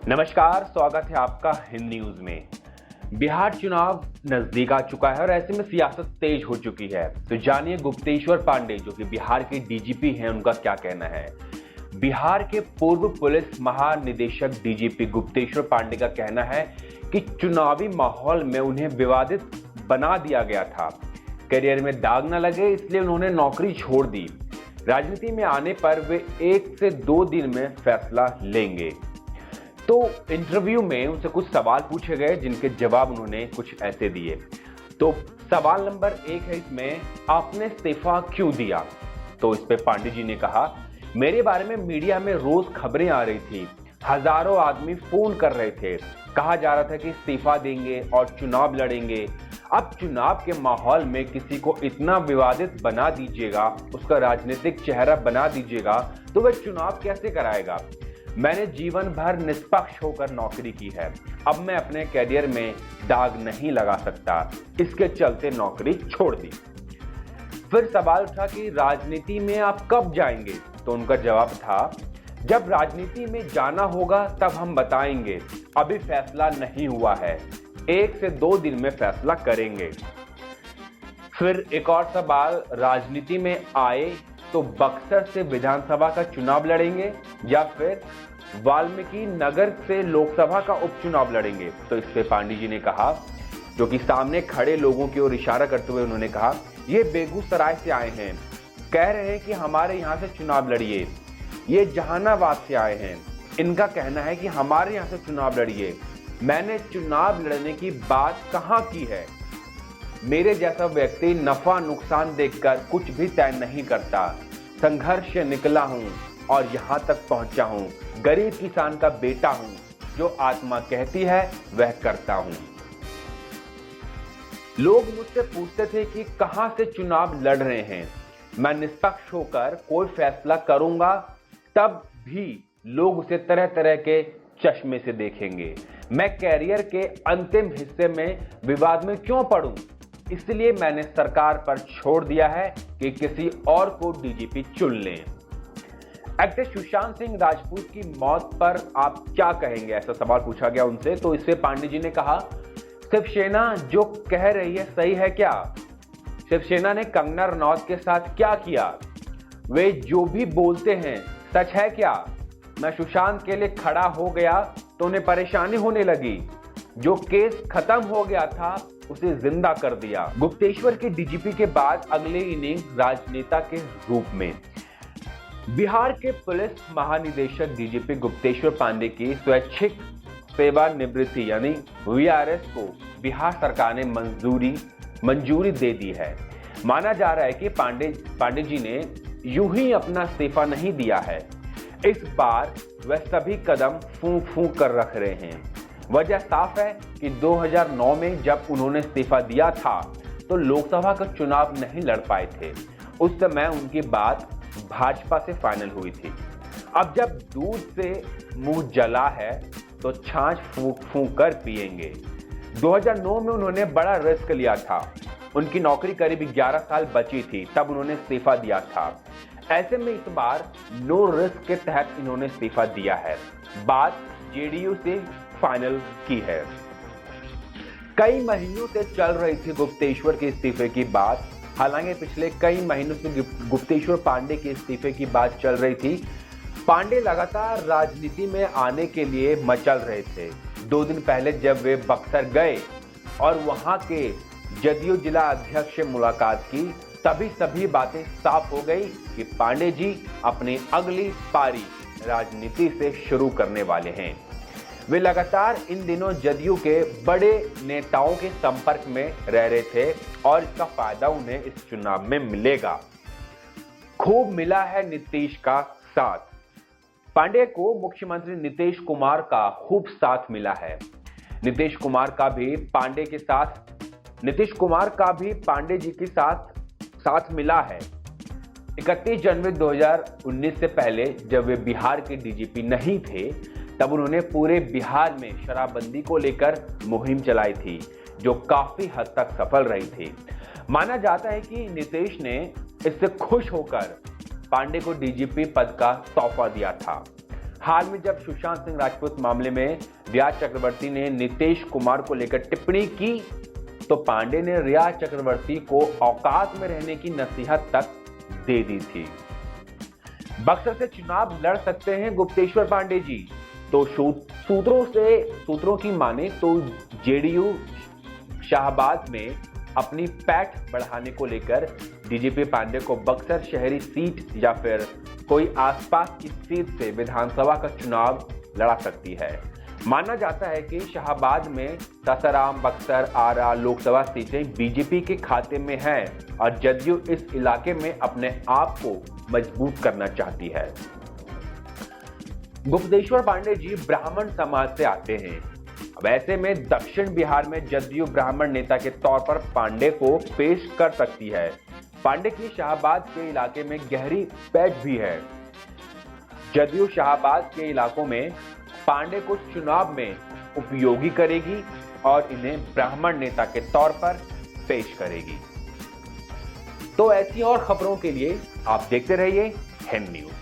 नमस्कार, स्वागत है आपका हिंद न्यूज में। बिहार चुनाव नजदीक आ चुका है और ऐसे में सियासत तेज हो चुकी है। तो जानिए गुप्तेश्वर पांडे जो कि बिहार के डीजीपी हैं, उनका क्या कहना है। बिहार के पूर्व पुलिस महानिदेशक डीजीपी गुप्तेश्वर पांडे का कहना है कि चुनावी माहौल में उन्हें विवादित बना दिया गया था। करियर में दाग न लगे इसलिए उन्होंने नौकरी छोड़ दी। राजनीति में आने पर वे 1 से 2 दिन में फैसला लेंगे। तो इंटरव्यू में उनसे कुछ सवाल पूछे गए जिनके जवाब उन्होंने कुछ ऐसे दिए। तो सवाल नंबर 1 है इसमें, आपने इस्तीफा क्यों दिया? तो इस पे पांडे जी ने कहा, मेरे बारे में मीडिया में रोज खबरें आ रही थी, हजारों आदमी फोन कर रहे थे, कहा जा रहा था कि इस्तीफा देंगे और चुनाव लड़ेंगे। अब चुनाव के माहौल में किसी को इतना विवादित बना दीजिएगा, उसका राजनीतिक चेहरा बना दीजिएगा, तो वह चुनाव कैसे कराएगा? मैंने जीवन भर निष्पक्ष होकर नौकरी की है, अब मैं अपने करियर में दाग नहीं लगा सकता, इसके चलते नौकरी छोड़ दी। फिर सवाल उठा कि राजनीति में आप कब जाएंगे? तो उनका जवाब था, जब राजनीति में जाना होगा तब हम बताएंगे, अभी फैसला नहीं हुआ है, 1 से 2 दिन में फैसला करेंगे। फिर एक और सवाल, राजनीति में आए तो बक्सर से विधानसभा का चुनाव लड़ेंगे या फिर वाल्मीकि नगर से लोकसभा का उपचुनाव लड़ेंगे? तो इस पे पांडे जी ने कहा, जो कि सामने खड़े लोगों की ओर इशारा करते हुए उन्होंने कहा, ये बेगूसराय से आए हैं, कह रहे हैं कि हमारे यहाँ से चुनाव लड़िए। ये जहानाबाद से आए हैं, इनका कहना है कि हमारे यहाँ से चुनाव लड़िए। मैंने चुनाव लड़ने की बात कहाँ की है? मेरे जैसा व्यक्ति नफा नुकसान देखकर कुछ भी तय नहीं करता। संघर्ष से निकला हूं और यहां तक पहुंचा हूं। गरीब किसान का बेटा हूं, जो आत्मा कहती है वह करता हूं। लोग मुझसे पूछते थे कि कहां से चुनाव लड़ रहे हैं। मैं निष्पक्ष होकर कोई फैसला करूंगा, तब भी लोग उसे तरह तरह के चश्मे से देखेंगे। मैं कैरियर के अंतिम हिस्से में विवाद में क्यों पड़ूं? इसलिए मैंने सरकार पर छोड़ दिया है कि किसी और को डीजीपी चुन लें। एक्टर सुशांत सिंह राजपूत की मौत पर आप क्या कहेंगे, ऐसा सवाल पूछा गया उनसे। तो इससे पांडे जी ने कहा, शिवसेना जो कह रही है सही है क्या? शिवसेना ने कंगना रनौत के साथ क्या किया? वे जो भी बोलते हैं सच है क्या? मैं सुशांत के लिए खड़ा हो गया तो उन्हें परेशानी होने लगी। जो केस खत्म हो गया था उसे जिंदा कर दिया। गुप्तेश्वर के डीजीपी के बाद अगले इनिंग राजनेता के रूप में। बिहार के पुलिस महानिदेशक डीजीपी गुप्तेश्वर पांडे की स्वैच्छिक सेवानिवृत्ति यानी वीआरएस को बिहार सरकार ने मंजूरी दे दी है। माना जा रहा है कि पांडे जी ने यूं ही अपना इस्तीफा नहीं दिया है। इस बार वह सभी कदम फूंक फूंक कर रख रहे हैं। वजह साफ है कि 2009 में जब उन्होंने इस्तीफा दिया था तो लोकसभा का चुनाव नहीं लड़ पाए थे। उस समय उनकी बात भाजपा से फाइनल हुई थी। अब जब दूध से मुंह जला है तो छाछ फूंक फूंक कर पिएंगे। 2009 में उन्होंने बड़ा रिस्क लिया था। उनकी नौकरी करीब 11 साल बची थी, तब उन्होंने इस्तीफा दिया था। ऐसे में इस बार नो रिस्क के तहत इन्होंने इस्तीफा दिया है। बात जेडीयू से फाइनल की है। कई महीनों से चल रही थी गुप्तेश्वर के इस्तीफे की बात। हालांकि पिछले कई महीनों से गुप्तेश्वर पांडे के इस्तीफे की बात चल रही थी। पांडे लगातार राजनीति में आने के लिए मचल रहे थे। 2 दिन पहले जब वे बक्सर गए और वहां के जदयू जिला अध्यक्ष से मुलाकात की, तभी सभी बातें साफ हो गई कि पांडे जी अपनी अगली पारी राजनीति से शुरू करने वाले हैं। वे लगातार इन दिनों जदयू के बड़े नेताओं के संपर्क में रह रहे थे और इसका फायदा उन्हें इस चुनाव में मिलेगा। खूब मिला है नीतीश का साथ। पांडे को मुख्यमंत्री नीतीश कुमार का खूब साथ मिला है। नीतीश कुमार का भी पांडे जी के साथ मिला है। 31 जनवरी 2019 से पहले जब वे बिहार के डीजीपी नहीं थे, तब उन्होंने पूरे बिहार में शराबबंदी को लेकर मुहिम चलाई थी, जो काफी हद तक सफल रही थी। माना जाता है कि नीतीश ने इससे खुश होकर पांडे को डीजीपी पद का तोहफा दिया था। हाल में जब सुशांत सिंह राजपूत मामले में रिया चक्रवर्ती ने नीतीश कुमार को लेकर टिप्पणी की तो पांडे ने रिया चक्रवर्ती को औकात में रहने की नसीहत तक दे दी थी। बक्सर से चुनाव लड़ सकते हैं गुप्तेश्वर पांडे जी, तो सूत्रों की माने तो जेडीयू शाहबाद में अपनी पैठ बढ़ाने को लेकर डीजीपी पांडे को बक्सर शहरी सीट या फिर कोई आसपास की सीट से विधानसभा का चुनाव लड़ा सकती है। माना जाता है कि शाहबाद में सासाराम, बक्सर, आरा लोकसभा सीटें बीजेपी के खाते में हैं और जदयू इस इलाके में अपने आप को मजबूत करना चाहती है। गुप्तेश्वर पांडे जी ब्राह्मण समाज से आते हैं। वैसे में दक्षिण बिहार में जदयू ब्राह्मण नेता के तौर पर पांडे को पेश कर सकती है। पांडे की शाहबाद के इलाके में गहरी पैठ भी है। जदयू शाहबाद के इलाकों में पांडे को चुनाव में उपयोगी करेगी और इन्हें ब्राह्मण नेता के तौर पर पेश करेगी। तो ऐसी और खबरों के लिए आप देखते रहिए हिंद न्यूज।